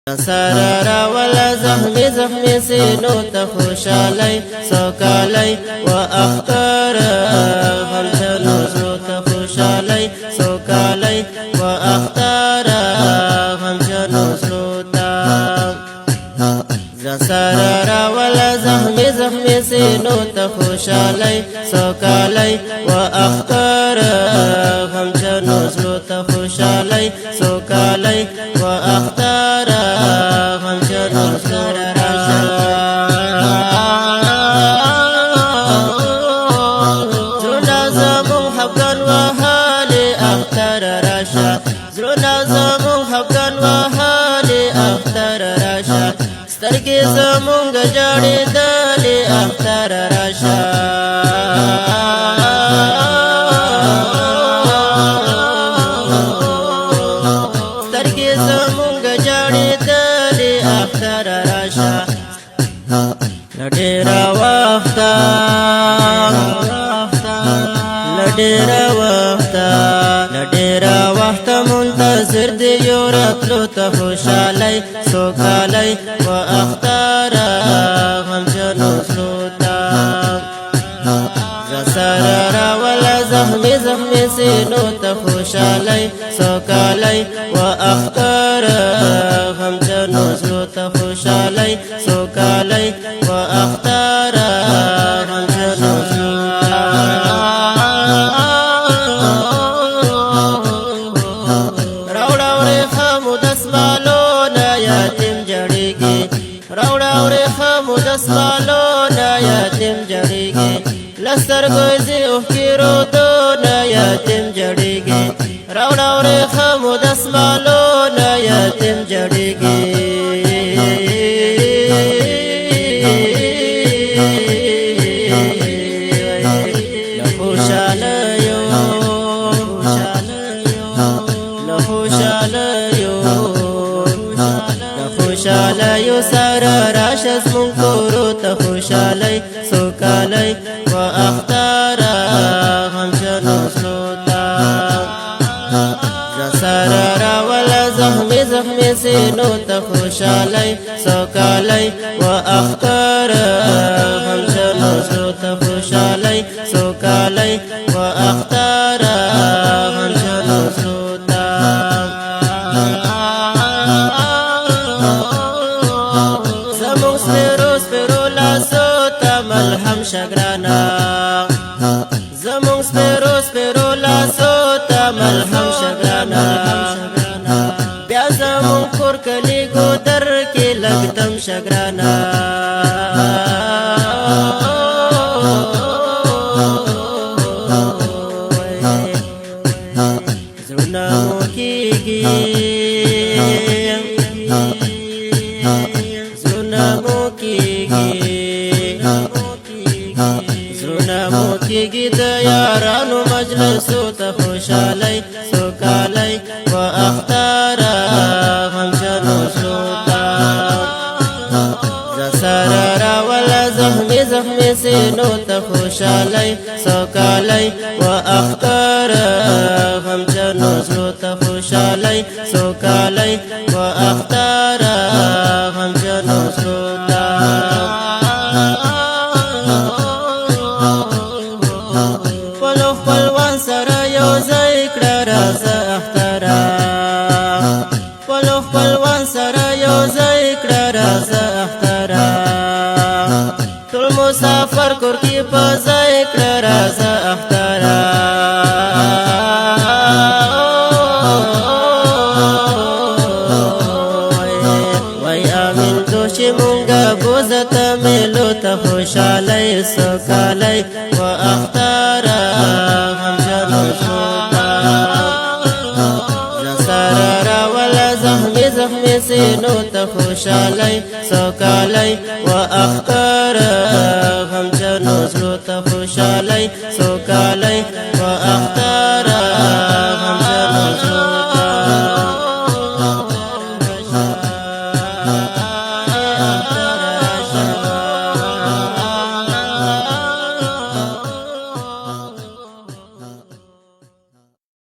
سرر ولا زخمي سينو تخوشالي سوكالي وأختار غمشن وزرو تخوشالي سوكالي وأختار غمشن وزرو سرر ولا زخمي سينو تخوشالي سوكالي وأختار غمشن وزرو تخوشالي سوكالي وأختار غمشن وزرو زرنا زمون حقا وهالي أختار رشا زرنا زمون حقا وهالي أختار رشا سترګې زمونږ جاړېدلې اختر راشه سترګې زمونږ جاړېدلې اختر راشه له ډېره وخته منتظر دی یو راتلو ته خوشحالۍ سوکالۍ واختار غمجن وزرو ته سرر ولا زخمي سینو ته خوشحالۍ سوکالۍ واختار غمجن وزرو ته خوشحالۍ سوکالۍ واختار غمجن وزرو دسمالونا یتیم جړیږي لسترګو زی اوخیرو دونا یتیم جړیږي راوړه ورخمو دسمالونا یتیم جړیږي خوشحالیو سره راشه زمونږ کورو ته خوشحالۍ سوکالۍ واختار غمجن وزرو ته سرر ولا زخمي سینو ته خوشحالۍ سوکالۍ واختار غمجن وزرو ته خوشحالۍ سوکالۍ واختار غمجن وزرو ته ملهم شگرانا زمون سپیرو لاسو تا ملهم شگرانا بیا زمون کور کلی گودر کی لگتم شگرانا زرنا مو کیگی زرنا مو کیگی زرنا مو کیږي د یارانو مجلسو ته خوشحالۍ سوکالۍ واختار غمجن وزرو ته سرر ولا زخمي سینو ته خوشحالۍ سوکالۍ واختار غمجن وزرو ته خوشحالۍ سوکالۍ واختار غمجن وزرو ته خپلوان سره یو ځای کړه راځه اختره خپلوان سره یو ځای کړه راځه اختره ټول مسافر کور کې په ځای کړه راځه اختره وای امین دوشي مونږه بوزته ملو ته خوشحالۍ سوکالۍ واختار غمجن وزرو ته سرر ولا زخمي سینو ته خوشحالۍ سوکالۍ واختار غمجن وزرو ته خوشحالۍ سوکالۍ